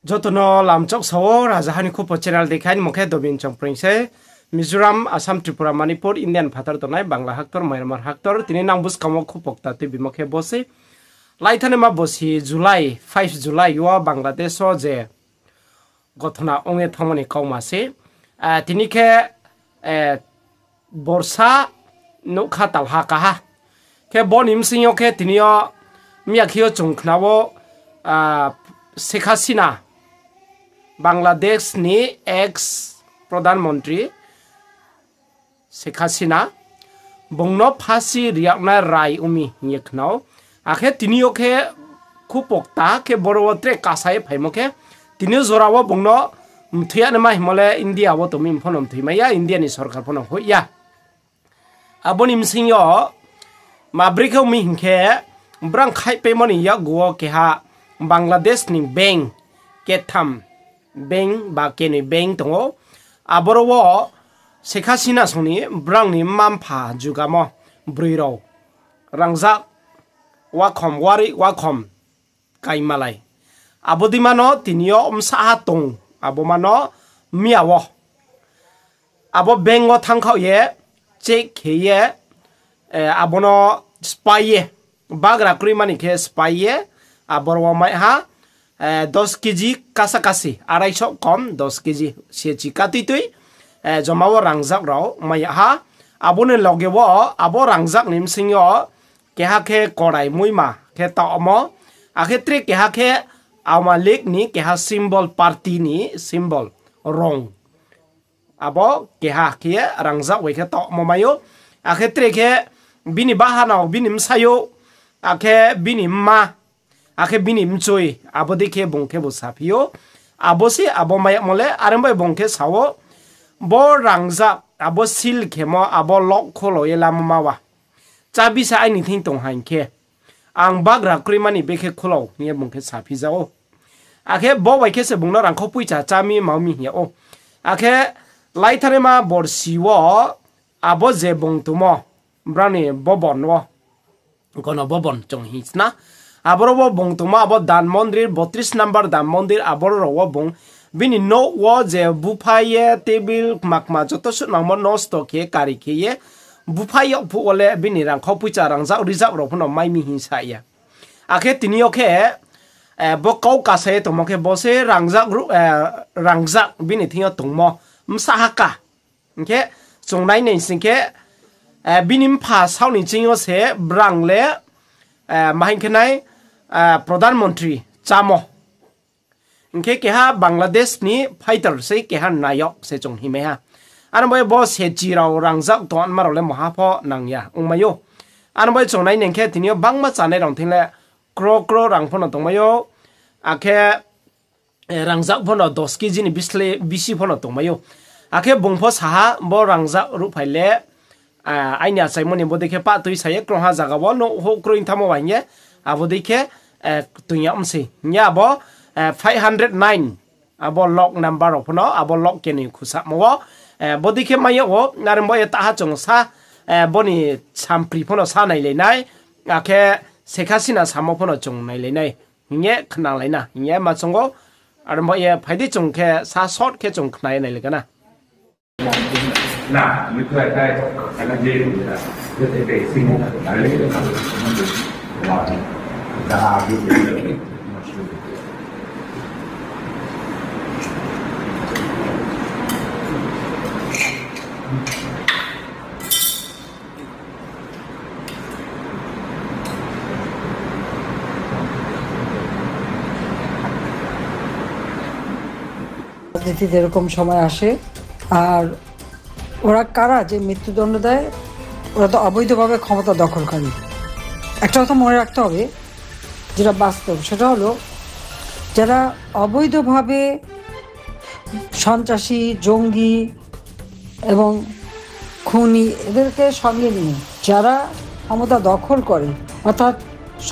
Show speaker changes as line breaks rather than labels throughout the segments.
যতনো লামচক Sao রাজাহানি খুব channel দেখাই মুখে দবিন চংপ্রিংসে মিজোরাম আসাম ত্রিপুরা মণিপুর ইন্ডিয়ান ভাতার তনাই বাংলা হাক্তর মায়ানমার হাক্তর তিনি নামবুস কামক খুব পক্তা তুই বিমুখে বসে লাইথানে মা বসি জুলাই 5 জুলাই ইয়া বাংলাদেশ যে ঘটনা অঙ্গে থমনি কাউমাসে তিনিকে বর্ষা নুখা তালহা কাহা কে বনিম সিংয়কে তিনিও মিয়াখিও চংখনাবো শেখ হাসিনা বাংলাদেশ নি এক্স প্রধানমন্ত্রী শেখ হাসিনা বংনো ফাঁসি রিয়াকনা রায় উমি ইয়েখনাও আখে তিনিওকে খুব পক্তা কে বড়বত্রে কাসাই ফাইমকে তিনিও জোরাবো বংনো থুয়া नमा হিমলে ইন্ডিয়াবো তুমি ফোনম থুইমাইয়া ইন্ডিয়ানি সরকার ফোন হইয়া আবনিম সিংয় মাব্রিখौ মি হিংখে ব্রাং খাই পেমনি ইয়া গো কেহা বাংলাদেশ নি বেং কেথাম বেং বা কেনি বেং দङो আবরও শেখ হাসিনা সনি ব্রাং নি মামফা जुगामो ब्रैराव रांजाक वाखम वारि वाखम काइमालाय आबदिमानो तिनियो अमसाहा तं आबोमानो मियावो आबो बेंगो थांखावये चेक खेये आबोनो स्पाइये बाग्रा क्रिमानिखे स्पाइये आबरवा माइहा 10 केजी कासाकासि 250 कम 10 केजी सेची कातितुई जमावो रांजाक राव माइहा आबोने लगेवो आबो रांजाक निमसिंयो केहाखे कड़ाई मुइमा के तामो आखे त्रे केहाखे आमा लेक नि केहा सिम्बल पार्टी नि सिम्बल रंग आबो केहा के रांजाक वेखे तामो मायो आखे त्रे के बिनि बाहानाव बिनिम सायो आखे बिनि मा आखे बिनिम चोय आबो देखे बंखे बसाफियो आबोसे आबो माय मले आरमबाय बंखे सावो बो रांजाक आबो सिल खेमो आबो लक खोलो एलाम मावा चाबिसा आइनि थिं तं हांखे आं बाग्रा क्रिमानि बेखे खोलो नि बंखे साफि जाओ आखे बो बाइखे से बुंनो रांखौ पुइचा चामी मावमी हियाओ आखे लाइथारे मा बरसिवो आबो जे बंतुमो ब्रानि बबनवो गनो बबन जं हिसना आबरबो बंतुमा आबो दान मन्दिर 32 नम्बर दान मन्दिर आबररवो बं बिनि नो वो जे बुफाये टेबिल माकमा जतो सुनामो नस्त के कारि केये बुफायो फुले बिनि रांखौ पुइचा रांजा रिजार्व रफनो माइमि हिसाया आखे तिनियोखे बकौ कासे तमके बसे रांजा बिनि थियो तंमो मसाहाका ओके संनाय नैसिंके बिनिम फा सावनि चिङो से ब्रांले माहिंखनाय प्रधानमंत्री चामो इनके केहा बांग्लादेश नि फाइटर से केहा नायक से चंग हिमेहा आरो बय बो से जिराव रांजाक तन मारले महाफो नांगया उमायो आरो बय चंगनाय नेंखे तिनियो बांगमा चानाय रंथिले क्रो क्रो रांफोनो तंमायो आखे रांजाक फोनो 10 केजी नि बिसले बिसि फोनो तंमायो आखे बंफो साहा बो रांजाक रुफाइले आइनि आसाइमनि बदेखे पा तुइ साये क्रोहा जागाबो नो हो क्रोइन थामो वाइये आबो देखे तुइया हमसे न्याबो 509 आबो लक नम्बर अपनो आबो लक केनि खुसा मो बदेखे मायो नारमबो एता हा चंगसा बनि सामप्रि फनो सा नाइलेनाय आखे শেখ হাসিনা सामो फनो चंग नाइलेनाय हिङे खनालायना हिङे माचंगो आरमबो ए फाइदि चंखे सा शॉट के चंग खनाय नाइलेगना
那你可以在那些就得得心目来了一个哇，大家就觉得
রাজনীতিতে এরকম সময় আসে আর ওরা কারা যে মৃত্যুদণ্ড দেয় ওরা তো অবৈধভাবে ক্ষমতা দখলকারী একটা কথা মনে রাখতে হবে যেটা বাস্তব সেটা হলো যারা অবৈধভাবে সন্ত্রাসী জঙ্গি এবং খুনি এদেরকে সঙ্গে নিয়ে যারা ক্ষমতা দখল করে অর্থাৎ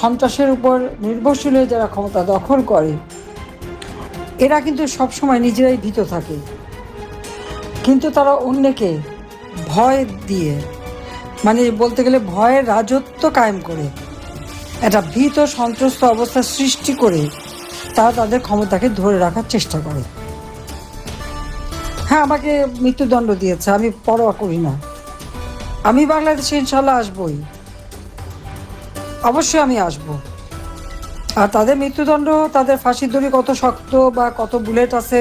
সন্ত্রাসের উপর নির্ভরশীল হয়ে যারা ক্ষমতা দখল করে এরা কিন্তু সবসময় নিজেরাই ভীত থাকে কিন্তু তারা অন্যকে ভয় দিয়ে মানে বলতে গেলে ভয়ের রাজত্ব কায়েম করে একটা ভীত সন্ত্রস্ত অবস্থা সৃষ্টি করে তারা তাদের ক্ষমতাকে ধরে রাখার চেষ্টা করে। হ্যাঁ, আমাকে মৃত্যুদণ্ড দিয়েছে, আমি পরোয়া করি না। আমি বাংলাদেশে ইনশাল্লাহ আসবই, অবশ্যই আমি আসব। আর তাদের মৃত্যুদণ্ড, তাদের ফাঁসির দড়ি কত শক্ত বা কত বুলেট আছে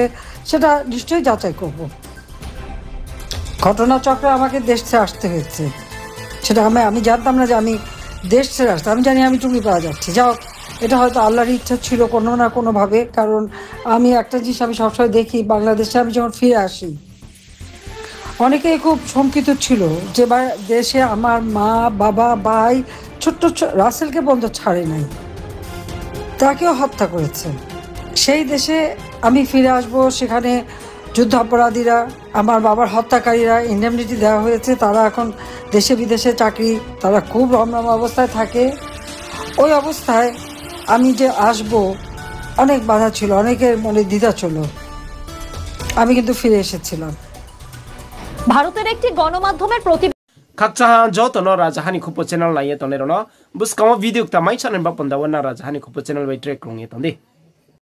সেটা নিশ্চয়ই যাচাই করব। ঘটনাচক্রে আমাকে দেশ ছেড়ে আসতে হয়েছে, সেটা আমি জানতাম না যে আমি দেশ ছেড়ে আসতে, আমি জানি আমি টুপি পাওয়া যাচ্ছি। যাও, এটা হয়তো আল্লাহর ইচ্ছা ছিল কোনো না কোনোভাবে। কারণ আমি একটা জিনিস আমি সবসময় দেখি, বাংলাদেশে আমি যখন ফিরে আসি অনেকেই খুব শঙ্কিত ছিল যে দেশে আমার মা, বাবা, ভাই, ছোট্ট রাসেলকে পর্যন্ত ছাড়ে নাই, তাকেও হত্যা করেছে। সেই দেশে আমি ফিরে আসব, সেখানে যুদ্ধাপরাধীরা, আমার বাবার হত্যাকারীরা ইন্ডেমনিটি দেওয়া হয়েছে, তারা এখন দেশে বিদেশে চাকরি, তারা খুব রমরমা অবস্থায় থাকে। ওই অবস্থায় আমি যে আসব, অনেক বাধা ছিল, অনেকের মনে দ্বিধা ছিল। আমি কিন্তু ফিরে এসেছিলাম।
ভারতের একটি গণমাধ্যমের প্রতি
kakcha jo to no rajahani khupo channel la ye to ne ro no buskamo video ta mai channel ba panda wana rajahani khupo channel bai track rong ye to de